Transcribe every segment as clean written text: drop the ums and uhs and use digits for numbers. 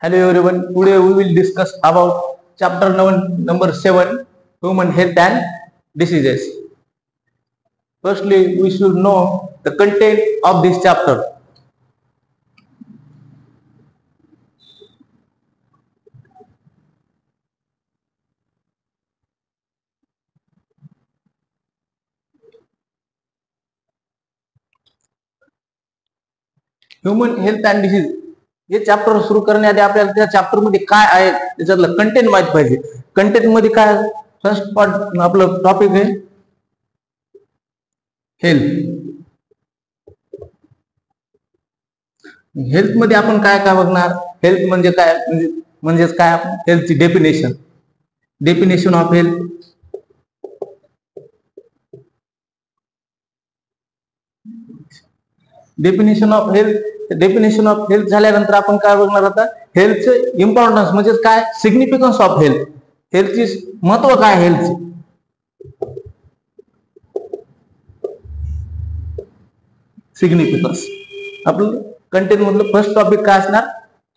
Hello everyone. Today we will discuss about chapter number 7, human health and diseases. Firstly, we should know the content of this chapter. Human health and disease हे chapter सुरू करण्याआधी आपल्याला त्या chapter मध्ये काय आहे त्याच्यातलं content माहित पाहिजे. कंटेंट मध्ये काय फर्स्ट पार्ट आपलं टॉपिक आहे हेल्थ. हेल्थ मध्ये आपण काय काय बघणार. हेल्थ म्हणजे काय म्हणजेच काय हेल्थची definition of health. Definition of health झाल्यानंतर आपण काय बघणार आता हेल्थचं इम्पॉर्टन्स म्हणजे काय सिग्निफिकन्स ऑफ हेल्थ. हेल्थची महत्व काय हेल्थची. सिग्निफिकन्स आपलं कंटेंट मधलं फर्स्ट टॉपिक काय असणार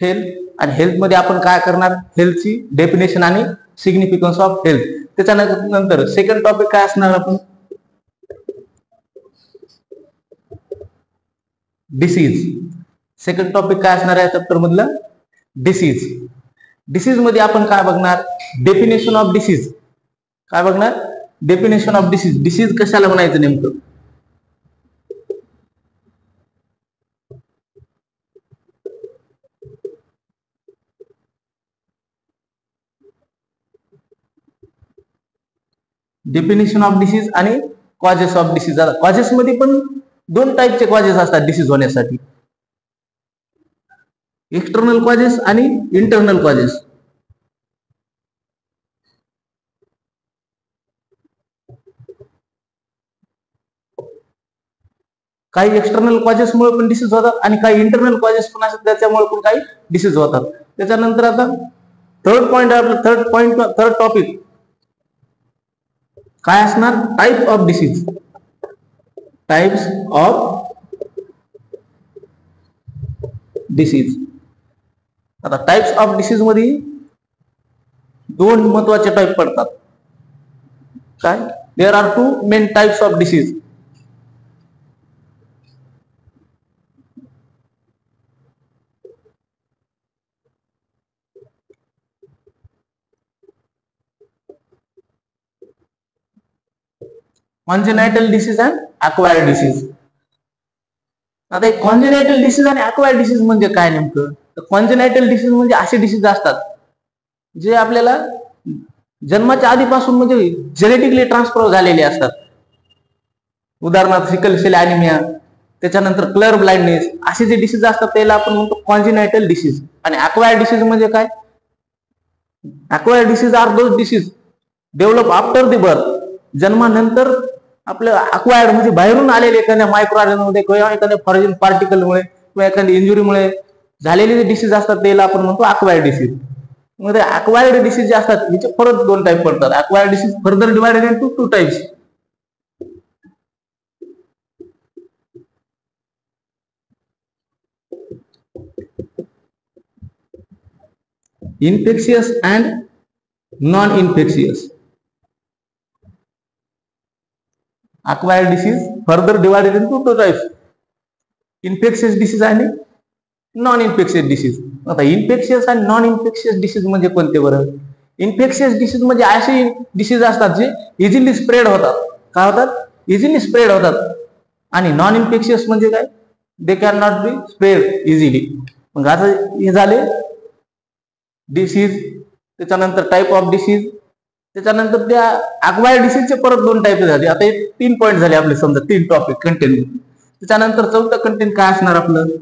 हेल्थ. आणि हेल्थ मध्ये आपण काय करणार हेल्थची डेफिनेशन आणि सिग्निफिकन्स ऑफ हेल्थ. त्याच्यानंतर सेकंड टॉपिक काय असणार आपण डिसीज. सेकंड टॉपिक काय असणार आहे चॅप्टर मधलं डिसीज. डिसीज मध्ये आपण काय बघणार डेफिनेशन ऑफ डिसीज. काय बघणार डेफिनेशन ऑफ डिसीज. डिसीज कशाला म्हणायचं नेमकं. डेफिनेशन ऑफ डिसीज आणि कॉजेस ऑफ डिसीज. कॉजेस मध्ये पण दोन टाईपचे कॉजेस असतात डिसीज होण्यासाठी. एक्सटर्नल कॉजेस आणि इंटरनल कॉजेस. काही एक्सटर्नल कॉजेसमुळे पण डिसीज होतात आणि काही इंटरनल कॉजेस पण असतात त्याच्यामुळे पण काही डिसीज होतात. त्याच्यानंतर आता थर्ड टॉपिक काय असणार type of disease. Types of disease. आता टाइप्स ऑफ डिसीज मध्ये दोन महत्वाचे टाइप पडतात. काय there are two main types of disease. Congenital disease and acquired disease. आता कॉन्जेनायटल डिसीज आणि अक्वायर्ड डिसीज म्हणजे काय नेमकं. कॉन्जेनायटल डिसीज म्हणजे असे डिसीज असतात जे आपल्याला जन्माच्या आधीपासून म्हणजे जेनेटिकली ट्रान्सफर झालेले असतात. उदाहरणार्थ सिकल सेल ॲनिमिया, त्याच्यानंतर कलर ब्लाइंडनेस, असे जे डिसीज असतात त्याला आपण म्हणतो कॉन्जेनायटल डिसीज. आणि अक्वायर्ड डिसीज म्हणजे काय acquired disease are those disease develop after the birth. जन्मानंतर आपलं अक्वायर्ड म्हणजे बाहेरून आलेले एखाद्या मायक्रो ऑर्गॅनिझममध्ये किंवा एखाद्या फॉरेन पार्टिकलमुळे किंवा एखाद्या इंजुरीमुळे झालेले जे डिसीज असतात त्याला आपण म्हणतो अक्वायर्ड डिसीज. मध्ये अक्वायर्ड डिसीज जे असतात याचे परत दोन टाईप पडतात. Acquired disease further divided into two types. Infectious and non infectious. Acquired disease further divided into two types. Infectious disease आणि नॉन इन्फेक्शियस डिसीज. आता इन्फेक्शियस आणि नॉन इन्फेक्शियस डिसीज म्हणजे कोणते बरं. इन्फेक्शियस डिसीज म्हणजे असे डिसीज असतात जे इझिली स्प्रेड होतात. काय होतात इझिली स्प्रेड होतात. आणि नॉन इन्फेक्शियस म्हणजे काय they can not be spread easily. मग आता हे झाले डिसीज. त्याच्यानंतर टाइप ऑफ डिसीज. त्याच्यानंतर त्या अक्वायर्ड डिसीजचे परत दोन टाइप झाले. आता हे 3 पॉईंट झाले आपले समजा 3 टॉपिक कंटेंट. त्याच्यानंतर चौथं कंटेंट काय असणार आपलं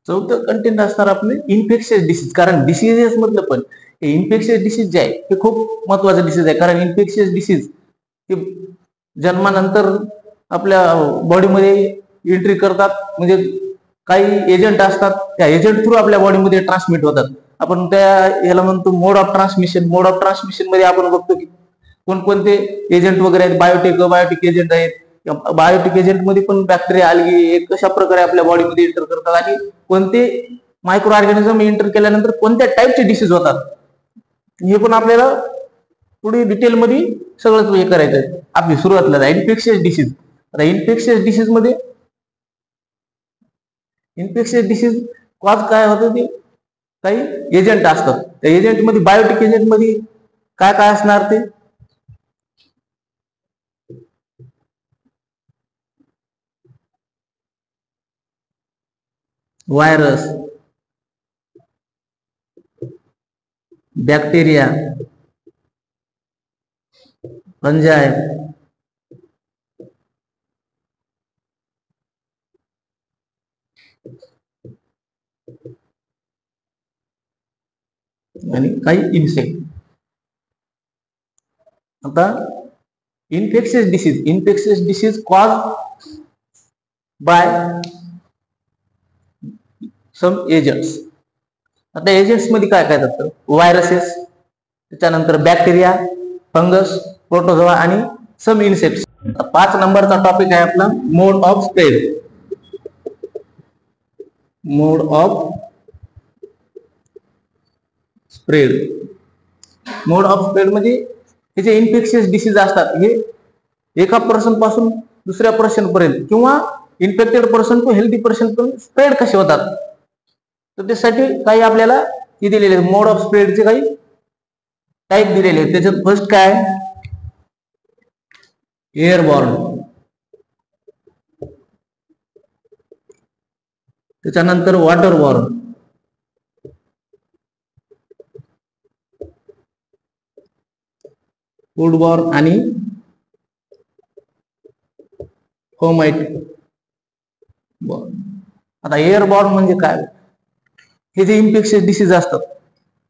चौथं कंटेंट असणार आपले इन्फेक्शियस डिसीज. कारण डिसीजेस मधलं पण इन्फेक्शियस डिसीज जे आहे हे खूप महत्वाचं डिसीज आहे. कारण इन्फेक्शियस डिसीज हे जन्मानंतर आपल्या बॉडीमध्ये एंट्री करतात. म्हणजे काही एजंट असतात, त्या एजंट थ्रू आपल्या बॉडीमध्ये ट्रान्समिट होतात. आपण त्या याला म्हणतो mode of transmission. Mode of transmission मध्ये आपण बघतो की कोणकोणते एजंट वगैरे आहेत. बायोटिक एजंट आहेत. बायोटिक एजंट मध्ये पण बॅक्टेरिया, अल्गी हे कशा प्रकारे आपल्या बॉडीमध्ये एंटर करतात आणि कोणते मायक्रो ऑर्गॅनिझम एंटर केल्यानंतर कोणत्या टाईपचे डिसीज होतात, हे पण आपल्याला पुढे डिटेलमध्ये सगळंच हे करायचं आहे. आपली सुरुवातला इन्फेक्शियस डिसीज. आता इन्फेक्शियस डिसीज मध्ये इन्फेक्शियस डिसीज कॉज काय होतं, ते काही एजंट असतात. त्या एजंट मध्ये बायोटिक एजंट मध्ये काय काय असणार, ते व्हायरस, बॅक्टेरिया, फंजाय, आणि काही इन्सेक्ट. आता infectious disease cause by some agents. आता एजंट्स मध्ये काय काय जातं, व्हायरसेस, त्याच्यानंतर बॅक्टेरिया, फंगस, प्रोटोझोआ आणि सम इन्सेक्ट्स. 5 नंबरचा टॉपिक आहे आपला mode of spread. Mode of spread. Mode of spread म्हणजे हे जे इन्फेक्शियस डिसीज असतात, हे एका पर्सन पासून दुसऱ्या पर्सन पर्यंत किंवा infected person to healthy person पर्यंत स्प्रेड कसे होतात. तर त्यासाठी काही आपल्याला हे दिलेले मोड ऑफ स्प्रेडचे काही टाईप दिलेले आहेत. त्याच्यात फर्स्ट काय, एअरबॉर्न, त्याच्यानंतर वॉटरबॉर्न, फूडबॉर्न आणि फोमाइट बॉर्न. आता एअरबॉर्न म्हणजे काय, हे जे इन्फेक्शियस डिसीज असतात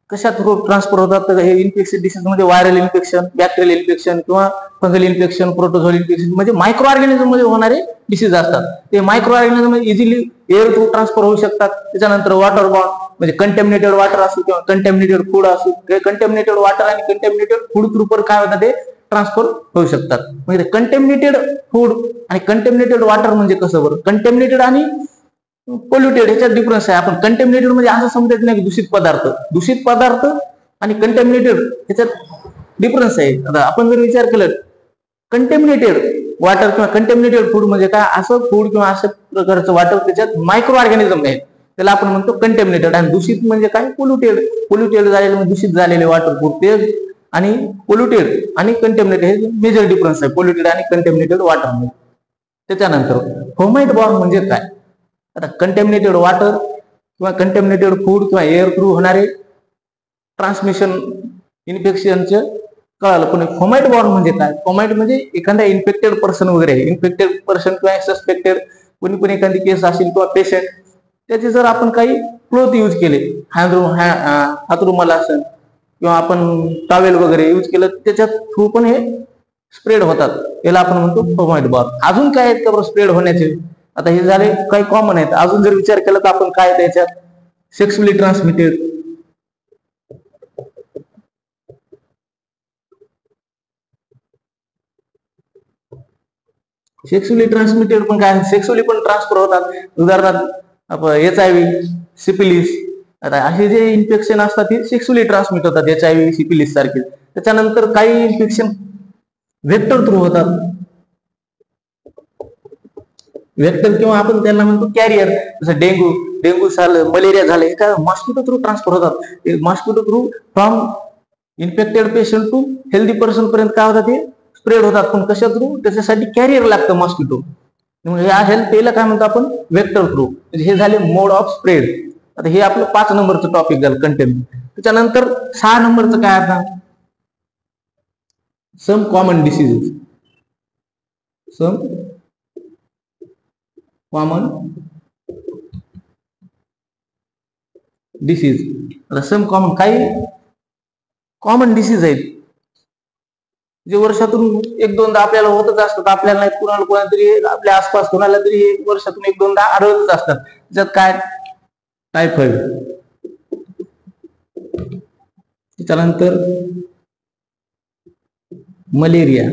कशा थ्रू ट्रान्सफर होतात, तर हे इन्फेक्शियस डिसीज म्हणजे व्हायरल इन्फेक्शन, बॅक्टेरियल इन्फेक्शन किंवा फंगल इन्फेक्शन, प्रोटोझोल इन्फेक्शन म्हणजे मायक्रो ऑर्गॅनिझम मध्ये होणारे डिसीज असतात. ते micro organism easily air through transfer होऊ शकतात. त्याच्यानंतर वॉटरबॉर्न म्हणजे कंटॅमिनेटेड वॉटर असो किंवा कंटॅमिनेटेड फूड असो, कंटॅमिनेटेड वॉटर आणि कंटॅमिनेटेड फूड थ्रू पर काय होतात, ते ट्रान्सफर होऊ शकतात. म्हणजे कंटॅमिनेटेड फूड आणि कंटॅमिनेटेड वॉटर म्हणजे कसं बरं, कंटॅमिनेटेड आणि पोल्युटेड ह्याच्यात डिफरन्स आहे. आपण कंटॅमिनेटेड म्हणजे असं समजायचं नाही की दूषित पदार्थ आणि कंटॅमिनेटेड ह्याच्यात डिफरन्स आहे. आता आपण जर विचार केला, कंटॅमिनेटेड वॉटर किंवा कंटॅमिनेटेड फूड म्हणजे काय, असं फूड किंवा असं प्रकारचं वॉटर त्याच्यात मायक्रो ऑर्गॅनिझम नाही, त्याला आपण म्हणतो कंटॅमिनेटेड. आणि दूषित म्हणजे काय, पोल्युटेड झालेले म्हणजे दूषित झालेले वॉटर फूड ते. आणि पोल्युटेड आणि कंटॅमिनेटेड हे मेजर डिफरन्स आहे पोल्युटेड आणि कंटॅमिनेटेड वॉटर मध्ये. त्याच्यानंतर फोमाइट बॉर्न म्हणजे काय, आता कंटॅमिनेटेड वॉटर किंवा कंटॅमिनेटेड फूड किंवा एअर थ्रू होणारे ट्रान्समिशन इन्फेक्शनचे कळालं. पण फोमाइट बॉर्न म्हणजे काय, फोमाइट म्हणजे एखादा इन्फेक्टेड पर्सन वगैरे, इन्फेक्टेड पर्सन किंवा सस्पेक्टेड कोणी पण एखादी केस असेल किंवा पेशंट, त्याचे जर आपण काही क्लोथ यूज केले, हातरुमाल असेल किंवा आपण टॉवेल वगैरे यूज केलं, त्याच्यात थ्रू पण हे स्प्रेड होतात. याला आपण म्हणतो फोमाइट बॉर्न. अजून काय आहेत का स्प्रेड होण्याचे, आता हे झाले काही कॉमन आहेत. अजून जर विचार केला तर आपण काय त्याच्यात, सेक्सुअली ट्रान्समिटेड, पण काय, सेक्सुअली पण ट्रान्सफर होतात. उदाहरणार्थ HIV, सिपिलिस, आता असे जे इन्फेक्शन असतात ते सेक्सुअली ट्रान्समिट होतात, HIV, सिपिलिस सारखे. त्याच्यानंतर काही इन्फेक्शन व्हेक्टर थ्रू होतात, व्हेक्टर किंवा आपण त्यांना म्हणतो कॅरियर. जसं डेंगू झालं, मलेरिया झालं, हे काय मॉस्किटो थ्रू ट्रान्सफर होतात. Mosquito through from infected patient to healthy person पर्यंत काय होतात, ते स्प्रेड होतात. पण कशा थ्रू, त्याच्यासाठी कॅरियर लागतं मॉस्किटो. या हेल्थला काय म्हणतो आपण, व्हेक्टर थ्रू. म्हणजे हे झाले मोड ऑफ स्प्रेड. आता हे आपलं 5 नंबरचं टॉपिक झालं कंटेंट. त्याच्यानंतर 6 नंबरचं काय, आता some common diseases. Some common disease. आता सम कॉमन, काही कॉमन डिसीज आहेत जे वर्षातून 1-2दा आपल्याला होतच असतात. आपल्याला नाही, कुणाला तरी आपल्या आसपास कोणाला तरी वर्षातून 1-2दा आढळतच असतात. त्याच्यात काय टायफॉइड, त्याच्यानंतर malaria,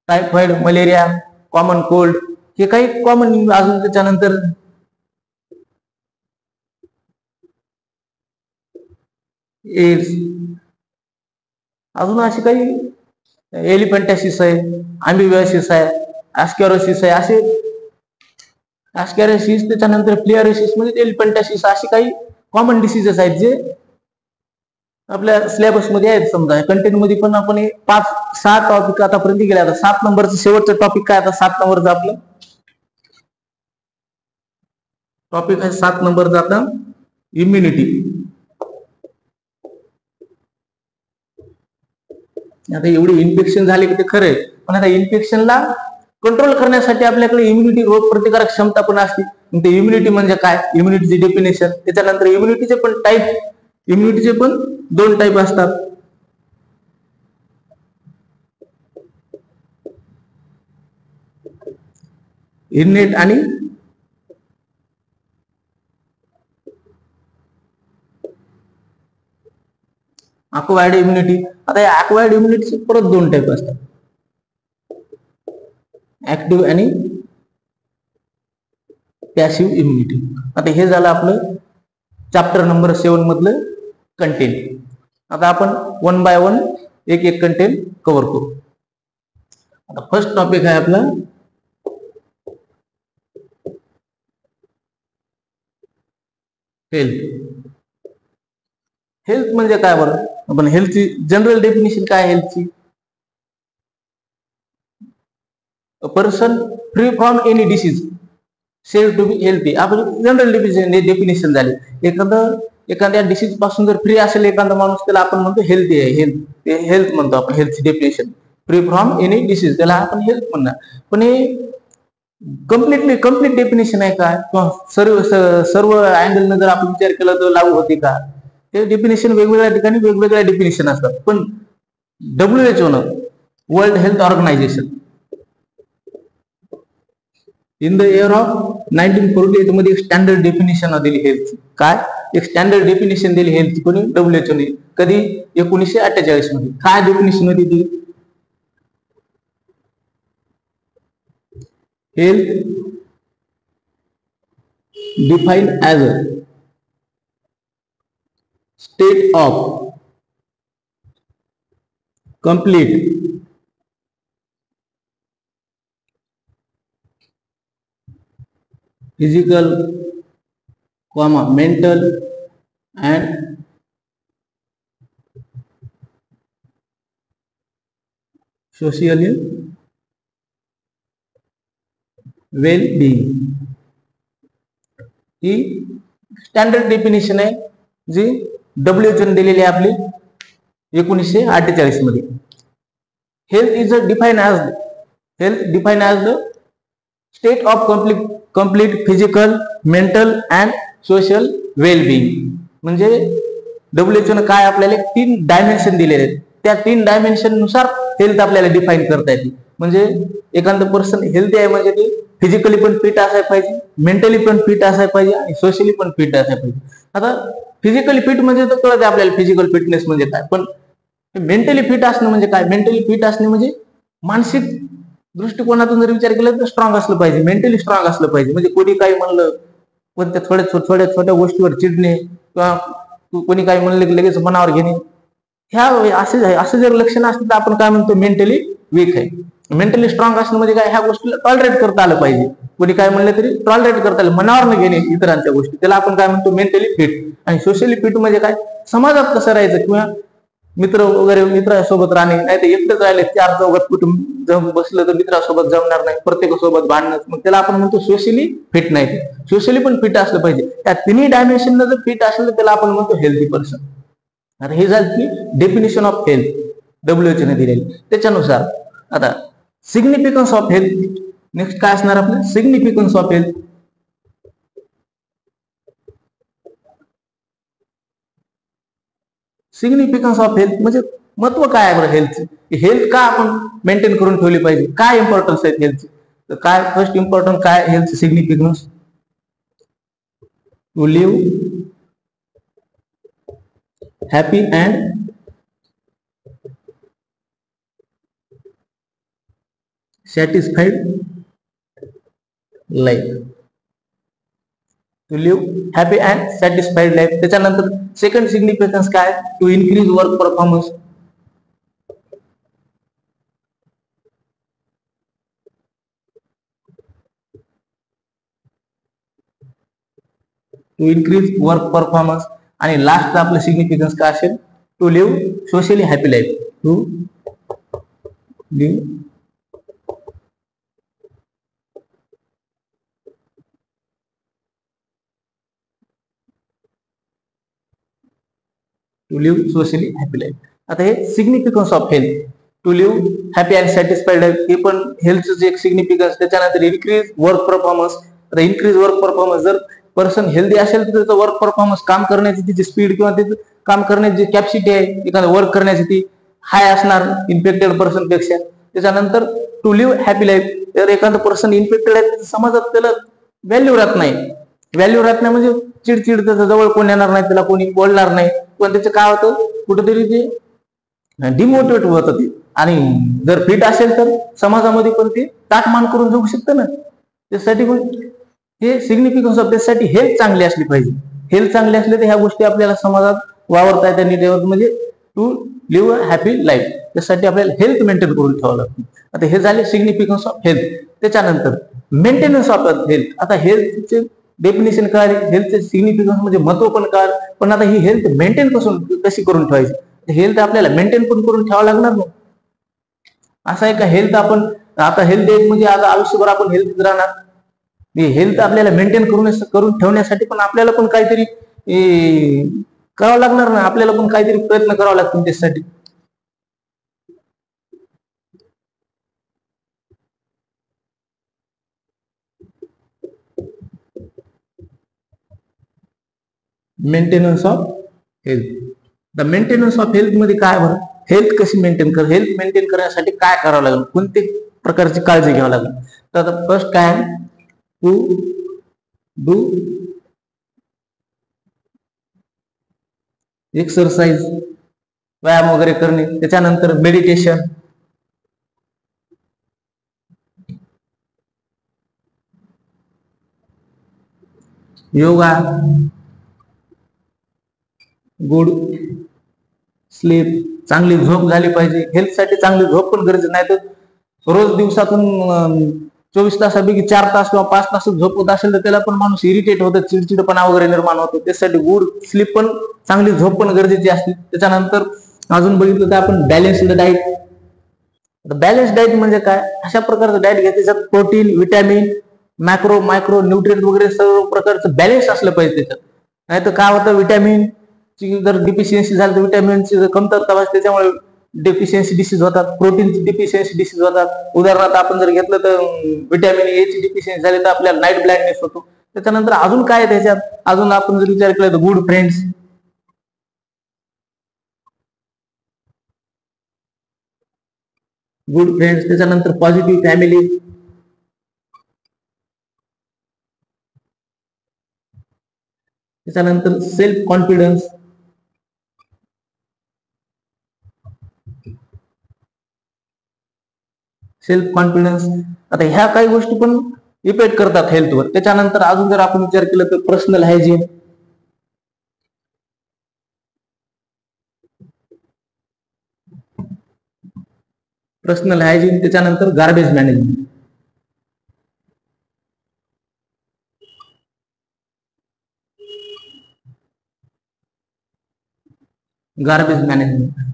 typhoid, malaria, common cold, हे काही कॉमन. अजून त्याच्यानंतर एड्स, अजून अशी काही एलिफंटासिस आहे, अमिबियासिस आहे, ॲस्कॅरोसिस आहे, असे ॲस्कॅरोसिस, त्याच्यानंतर फ्लिअरोसिस म्हणजे एलिफंटासिस, अशी काही कॉमन डिसीजेस आहेत जे आपल्या सिलेबस मध्ये आहेत. समजा कंटेंट मध्ये पण आपण 5-6 टॉपिक आतापर्यंत गेले. आता 7 नंबरचं शेवटचं टॉपिक काय? आता 7 नंबरचं आपलं टॉपिक आहे 7 नंबरचा आता इम्युनिटी. आता एवढी इन्फेक्शन झाले की ते खरंय, पण आता इन्फेक्शनला कंट्रोल करण्यासाठी आपल्याकडे इम्युनिटी, रोग प्रतिकारक क्षमता पण असते. ते इम्युनिटी म्हणजे काय? इम्युनिटीची डेफिनेशन, त्याच्यानंतर इम्युनिटीचे पण टाईप. इम्युनिटीचे पण 2 टाईप असतात, इननेट आणि अक्वायर्ड इम्युनिटी. आता या अक्वायर्ड इम्युनिटीचे परत 2 टाईप असतात, ऍक्टिव्ह आणि पॅसिव्ह इम्युनिटी. आता हे झालं आपलं चॅप्टर नंबर 7 मधलं कंटेंट. आता आपण 1 बाय 1 एक एक कंटेंट कव्हर करू. आता फर्स्ट टॉपिक आहे आपला हेल्थ. हेल्थ म्हणजे काय बरं? आपण हेल्थची जनरल डेफिनेशन काय? हेल्थची, a person free from any disease said to be healthy. आपण जनरल डेफिनेशन झाली. एखाद्या डिसीज पासून जर फ्री असेल एखादा माणूस, त्याला आपण म्हणतो हेल्थी आहे. हेल्थ म्हणतो आपण. हेल्थची definition free from any disease, त्याला आपण हेल्थ म्हणणार. पण हे कम्प्लीट डेफिनेशन आहे का? किंवा सर्व अँगल जर आपण विचार केला तर लागू होते का? ते डेफिनेशन वेगवेगळ्या ठिकाणी वेगवेगळ्या डेफिनेशन असतात. पण WHO न, world health organisation, in the year of 1948 मध्ये एक स्टँडर्ड डेफिनेशन दिली हेल्थ. काय? एक स्टँडर्ड डेफिनेशन दिली हेल्थ. कोणी? WHO ने. कधी? 1948 मध्ये. काय डेफिनेशन होती ती? Health define as a state of complete physical, mental and social well-being. He standard definition आहे जी WHO ने दिलेली आहे आपली 1948 मध्ये. Health is define as the state of complete physical, mental and social wellbeing. म्हणजे WHO ने काय आपल्याला 3 डायमेन्शन दिलेले आहेत. त्या 3 डायमेन्शन नुसार हेल्थ आपल्याला डिफाईन करता येते. म्हणजे एखादं पर्सन हेल्थी आहे म्हणजे ते फिजिकली पण फिट असायला पाहिजे, मेंटली पण फिट असायला पाहिजे आणि सोशली पण फिट असायला पाहिजे. आता फिजिकली फिट म्हणजे तर कळते आपल्याला फिजिकल फिटनेस म्हणजे काय, पण मेंटली फिट असणं म्हणजे काय? मेंटली फिट असणे म्हणजे मानसिक दृष्टिकोनातून जर विचार केला तर स्ट्रॉंग असलं पाहिजे, मेंटली स्ट्रॉंग असलं पाहिजे. म्हणजे कोणी काही म्हणलं, पण त्या छोट्या गोष्टीवर चिडणे किंवा कोणी काही म्हणलं की लगेच मनावर घेणे, ह्या असे जर लक्षण असतील तर आपण काय म्हणतो? मेंटली वीक आहे. मेंटली स्ट्रॉंग असणं म्हणजे काय? ह्या गोष्टीला टॉलरेट करता आलं पाहिजे. कोणी काय म्हणलं तरी टॉलरेट करता आलं, मनावर न घेणे इतरांच्या गोष्टी, त्याला आपण काय म्हणतो? Mentally fit. आणि सोशली फिट म्हणजे काय? समाजात कसं राहायचं, किंवा मित्र वगैरे, मित्रासोबत राहणे. नाही तर एकटंच राहिले, 4 चौघात कुटुंब बसलं तर मित्रासोबत जमणार नाही, प्रत्येकासोबत भांडणं, मग त्याला आपण म्हणतो सोशली फिट नाही. सोशली पण फिट असलं पाहिजे. त्या तिन्ही डायमेन्शन जर फिट असलं तर त्याला आपण म्हणतो हेल्थी पर्सन. आता हे झाली डेफिनेशन ऑफ हेल्थ WHO ने दिलेली. त्याच्यानुसार आता सिग्निफिकन्स ऑफ हेल्थ, नेक्स्ट काय असणार आपलं? Significance of health. Significance of health म्हणजे महत्व काय आहे बरं हेल्थचं, हेल्थ का आपण मेंटेन करून ठेवली पाहिजे, काय इम्पॉर्टन्स आहे हेल्थचे. तर काय फर्स्ट इम्पॉर्टंट काय health significance, to live happy and satisfied life, to live happy and satisfied life. त्याच्यानंतर सेकंड सिग्निफिकन्स काय, to increase work performance, to increase work performance. आणि लास्ट आपलं सिग्निफिकन्स काय असेल, to live socially happy life, to live to live socially happy life. आता हे significance of health, to live happy and satisfied life, हे पण हेल्थचं एक सिग्निफिकन्स. त्याच्यानंतर इन्क्रीज वर्क परफॉर्मन्स. आता इन्क्रीज वर्क परफॉर्मन्स, जर पर्सन हेल्दी असेल तर त्याचं वर्क परफॉर्मन्स, काम करण्याची तिची स्पीड किंवा त्याचं काम करण्याची जी कॅपॅसिटी आहे एखादं वर्क करण्याची ती हाय असणार इन्फेक्टेड पर्सन पेक्षा. त्याच्यानंतर टू लिव्ह हॅपी लाईफ, जर एखादं पर्सन इन्फेक्टेड आहे समाजात त्याला व्हॅल्यू राहत नाही, व्हॅल्यू राहत नाही म्हणजे चिडचिड, त्याच्या जवळ कोण येणार नाही, त्याला कोणी बोलणार नाही, पण त्याचं काय होतं कुठेतरी ते डिमोटिवेट होतं ते. आणि जर फिट असेल तर समाजामध्ये पण ते ताटमान करून जगू शकतं ना. त्यासाठी पण हे सिग्निफिकन्स ऑफ, त्यासाठी हेल्थ चांगली असली पाहिजे. हेल्थ चांगली असली तर ह्या गोष्टी आपल्याला समाजात वावरता येतात नीट, म्हणजे टू लिव्ह हॅपी लाईफ. त्यासाठी आपल्याला हेल्थ मेंटेन करून ठेवावं लागतं. आता हे झाले सिग्निफिकन्स ऑफ हेल्थ. त्याच्यानंतर मेंटेनन्स ऑफ हेल्थ. आता हेल्थचे डेफिनेशन काय, हेल्थचे सिग्निफिकन्स म्हणजे महत्व पण काय, पण आता ही हेल्थ मेंटेन कशी करून ठेवायची. हेल्थ आपल्याला मेंटेन पण करून ठेवावं लागणार ना. असं आहे का हेल्थ आपण आता हेल्थ म्हणजे आता आयुष्यभर आपण हेल्थ राहणार. हेल्थ आपल्याला मेंटेन करून ठेवण्यासाठी पण आपल्याला पण काहीतरी करावं लागणार ना, आपल्याला पण काहीतरी प्रयत्न करावा लागतो त्यासाठी. Maintenance of health. The maintenance of health मध्ये काय बरं, हेल्थ कशी मेंटेन कर, हेल्थ मेंटेन करण्यासाठी काय करावं लागेल, कोणते प्रकारची काळजी घ्यावी लागेल. तर आता फर्स्ट काय, टू डू एक्सरसाइज, व्यायाम वगैरे करणे. त्याच्यानंतर मेडिटेशन, योगा, गुड स्लीप, चांगली झोप झाली पाहिजे. हेल्थसाठी चांगली झोप पण गरजेचं नाही तर रोज दिवसातून 24 तासापैकी 4 तास किंवा 5 तास झोप होत असेल तर त्याला पण माणूस इरिटेट होतं, चिडचिडपणा वगैरे निर्माण होतो. त्यासाठी गुड स्लीप पण, चांगली झोप पण गरजेची असते. त्याच्यानंतर अजून बघितलं तर आपण बॅलन्स्ड डाईट. बॅलन्स डाईट म्हणजे काय, अशा प्रकारचं डाईट घ्यायचं त्याच्यात protein, vitamin, macro micro nutrient वगैरे सर्व प्रकारचं बॅलन्स असलं पाहिजे त्याच्यात. नाही तर काय होतं, विटॅमिन ची जर डिफिशियन्सी झाली तर विटॅमिनची कमतरता भासते, त्याच्यामुळे डिफिशियन्सी डिसीज होतात, प्रोटीनची डिफिशियन्सी डिसीज होतात. उदाहरणार्थ आपण जर घेतलं तर विटॅमिन ए ची डिफिशियन्सी झाली तर आपल्याला नाईट ब्लाइंडनेस होतो. त्याच्यानंतर अजून काय त्याच्यात, अजून आपण जर विचार केला तर गुड फ्रेंड्स, त्याच्यानंतर पॉझिटिव्ह फॅमिली, त्याच्यानंतर सेल्फ कॉन्फिडन्स, आता ह्या काही गोष्टी पण इफेक्ट करतात हेल्थवर. त्याच्यानंतर अजून जर आपण विचार केला तर पर्सनल हायजीन, त्याच्यानंतर गार्बेज मॅनेजमेंट.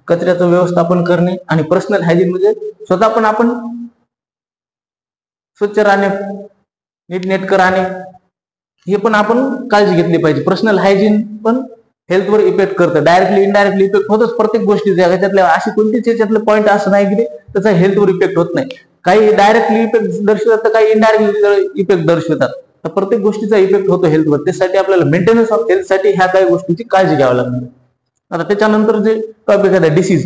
कचऱ्याचं व्यवस्थापन करणे. आणि पर्सनल हायजीन म्हणजे स्वतः पण आपण स्वच्छ राहणे, नीटनेटकं राहणे, हे पण आपण काळजी घेतली पाहिजे. पर्सनल हायजीन पण हेल्थवर इफेक्ट करतं, डायरेक्टली इनडायरेक्टली इफेक्ट होतच प्रत्येक गोष्टी. त्याच्यातल्या अशी कोणतीच याच्यातलं पॉईंट असं नाही की त्याचा हेल्थवर इफेक्ट होत नाही. काही डायरेक्टली इफेक्ट दर्शवतात तर काही इनडायरेक्टली इफेक्ट दर्शवतात. तर प्रत्येक गोष्टीचा इफेक्ट होतो हेल्थवर. त्यासाठी आपल्याला मेंटेनन्स ऑफ हेल्थसाठी ह्या काही गोष्टींची काळजी घ्यावी लागणार. आता त्याच्यानंतर जे टॉपिक आहे डिसीज,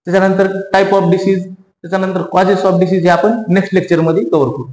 त्याच्यानंतर टाईप ऑफ डिसीज, त्याच्यानंतर कॉजेस ऑफ डिसीज हे आपण नेक्स्ट लेक्चर मध्ये कव्हर करू.